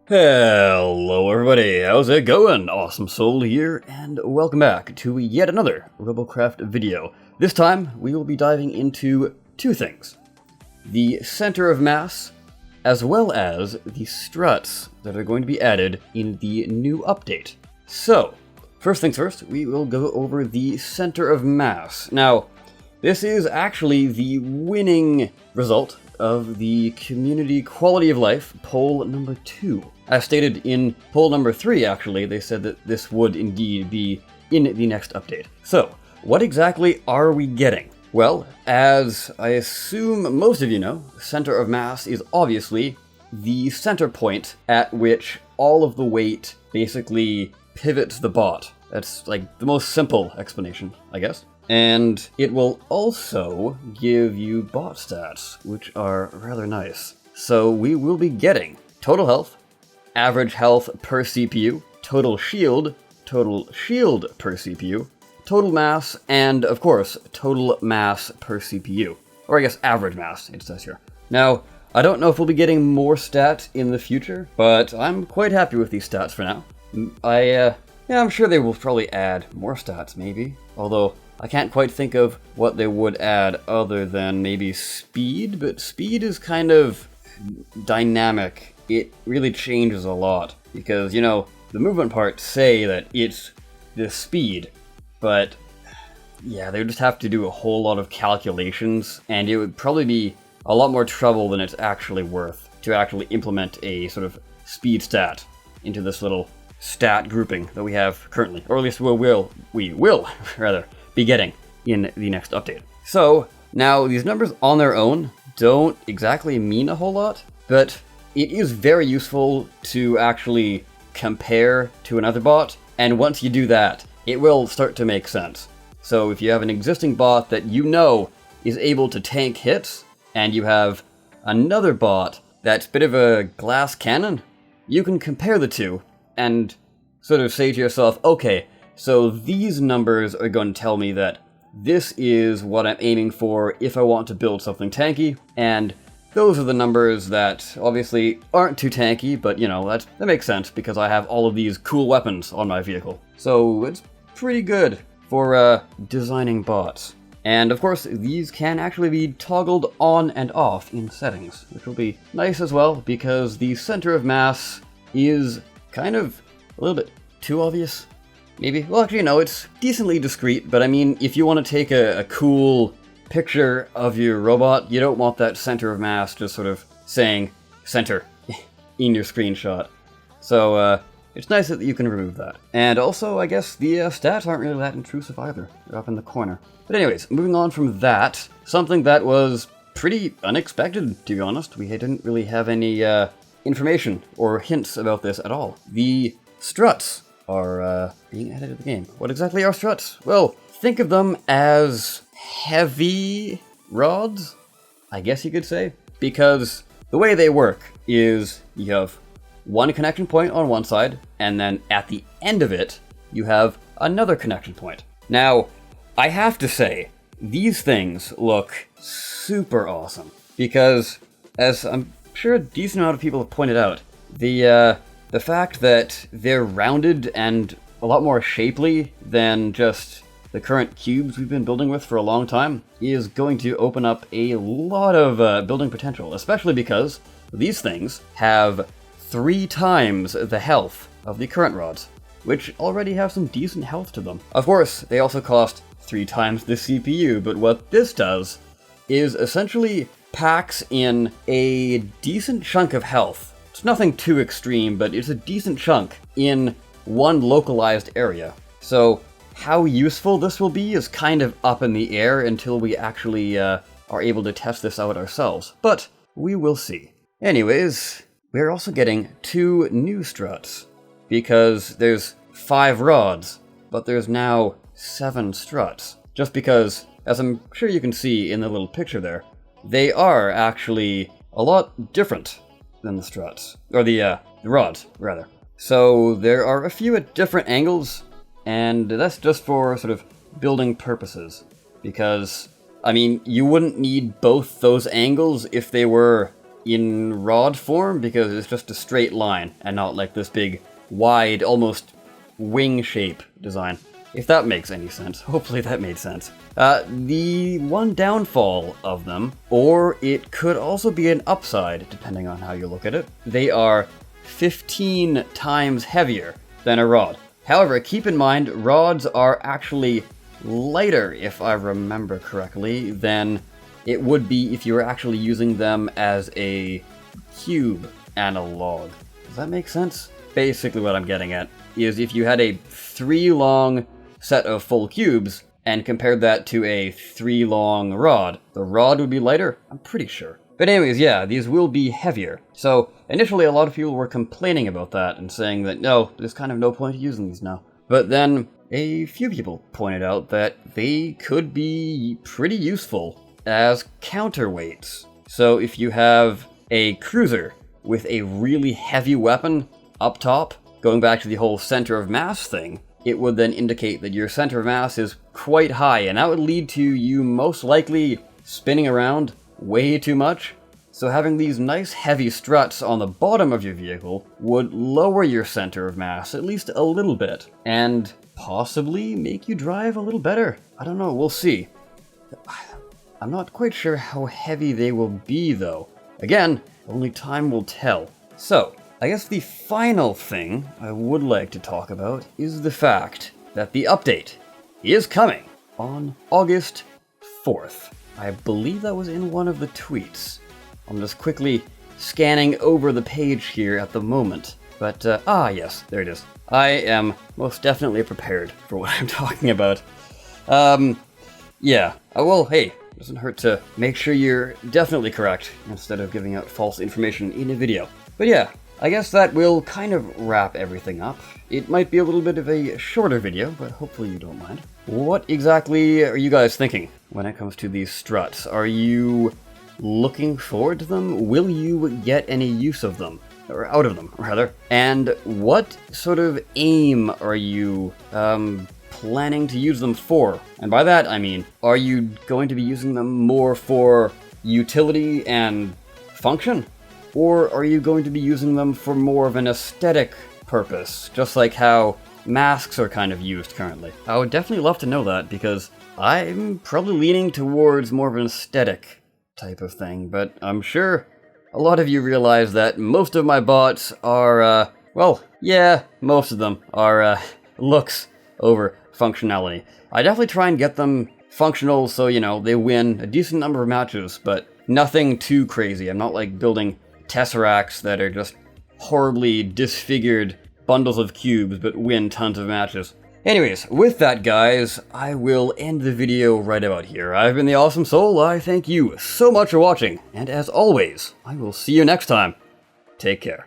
Hello everybody, how's it going? Awesome Soul here, and welcome back to yet another Robocraft video. This time, we will be diving into two things. The center of mass, as well as the struts that are going to be added in the new update. So, first things first, we will go over the center of mass. Now, this is actually the winning result of the Community Quality of Life poll number 2. As stated in poll number 3, actually, they said that this would indeed be in the next update. So, what exactly are we getting? Well, as I assume most of you know, center of mass is obviously the center point at which all of the weight basically pivots the bot. That's like the most simple explanation, I guess. And it will also give you bot stats, which are rather nice. So we will be getting total health, average health per CPU, total shield per CPU, total mass, and of course, total mass per CPU. Or I guess average mass, it says here. Now, I don't know if we'll be getting more stats in the future, but I'm quite happy with these stats for now. I'm sure they will probably add more stats, maybe. Although, I can't quite think of what they would add other than maybe speed, but speed is kind of dynamic. It really changes a lot, because, you know, the movement parts say that it's the speed, but yeah, they would just have to do a whole lot of calculations, and it would probably be a lot more trouble than it's actually worth to actually implement a sort of speed stat into this little stat grouping that we have currently, or at least we will rather be getting in the next update. So now these numbers on their own don't exactly mean a whole lot, but it is very useful to actually compare to another bot, and once you do that, it will start to make sense. So if you have an existing bot that you know is able to tank hits, and you have another bot that's a bit of a glass cannon, you can compare the two and sort of say to yourself, okay, so these numbers are going to tell me that this is what I'm aiming for if I want to build something tanky, and those are the numbers that obviously aren't too tanky, but you know, that makes sense because I have all of these cool weapons on my vehicle. So it's pretty good for designing bots. And of course, these can actually be toggled on and off in settings, which will be nice as well because the center of mass is kind of a little bit too obvious. Maybe. Well, actually, no, it's decently discreet, but I mean, if you want to take a cool picture of your robot, you don't want that center of mass just sort of saying center in your screenshot. So, it's nice that you can remove that. And also, I guess the stats aren't really that intrusive either. They're up in the corner. But anyways, moving on from that, something that was pretty unexpected, to be honest. We didn't really have any information or hints about this at all. The struts are being added to the game. What exactly are struts? Well, think of them as heavy rods, I guess you could say, because the way they work is you have one connection point on one side, and then at the end of it, you have another connection point. Now, I have to say, these things look super awesome, because, as I'm sure a decent amount of people have pointed out, the fact that they're rounded and a lot more shapely than just the current cubes we've been building with for a long time is going to open up a lot of building potential, especially because these things have 3 times the health of the current rods, which already have some decent health to them. Of course, they also cost 3 times the CPU, but what this does is essentially packs in a decent chunk of health. It's nothing too extreme, but it's a decent chunk in one localized area. So how useful this will be is kind of up in the air until we actually are able to test this out ourselves, but we will see. Anyways, we're also getting 2 new struts, because there's 5 rods, but there's now 7 struts. Just because, as I'm sure you can see in the little picture there, they are actually a lot different than the struts, or the rods, rather. So there are a few at different angles, and that's just for sort of building purposes, because, I mean, you wouldn't need both those angles if they were in rod form because it's just a straight line and not like this big, wide, almost wing shape design. If that makes any sense. Hopefully that made sense. The one downfall of them, or it could also be an upside, depending on how you look at it, they are 15 times heavier than a rod. However, keep in mind, rods are actually lighter, if I remember correctly, than it would be if you were actually using them as a cube analog. Does that make sense? Basically what I'm getting at is if you had a 3 long set of full cubes and compared that to a 3 long rod, the rod would be lighter? I'm pretty sure. But anyways, yeah, these will be heavier. So initially a lot of people were complaining about that and saying that no, there's kind of no point using these now. But then a few people pointed out that they could be pretty useful as counterweights. So if you have a cruiser with a really heavy weapon up top, going back to the whole center of mass thing, it would then indicate that your center of mass is quite high, and that would lead to you most likely spinning around way too much. So having these nice heavy struts on the bottom of your vehicle would lower your center of mass at least a little bit, and possibly make you drive a little better. I don't know, we'll see. I'm not quite sure how heavy they will be though. Again, only time will tell. So, I guess the final thing I would like to talk about is the fact that the update is coming on August 4th. I believe that was in one of the tweets. I'm just quickly scanning over the page here at the moment. But, yes, there it is. I am most definitely prepared for what I'm talking about. Yeah. Well, hey, it doesn't hurt to make sure you're definitely correct instead of giving out false information in a video. But yeah, I guess that will kind of wrap everything up. It might be a little bit of a shorter video, but hopefully you don't mind. What exactly are you guys thinking when it comes to these struts? Are you looking forward to them? Will you get any use of them? Or out of them, rather. And what sort of aim are you planning to use them for? And by that I mean, are you going to be using them more for utility and function? Or are you going to be using them for more of an aesthetic purpose, just like how masks are kind of used currently? I would definitely love to know that, because I'm probably leaning towards more of an aesthetic type of thing, but I'm sure a lot of you realize that most of my bots are, well, yeah, most of them are looks over functionality. I definitely try and get them functional so, you know, they win a decent number of matches, but nothing too crazy. I'm not like building tesseracts that are just horribly disfigured bundles of cubes but win tons of matches. Anyways, with that guys, I will end the video right about here. I've been the Awesome Soul, I thank you so much for watching, and as always, I will see you next time. Take care.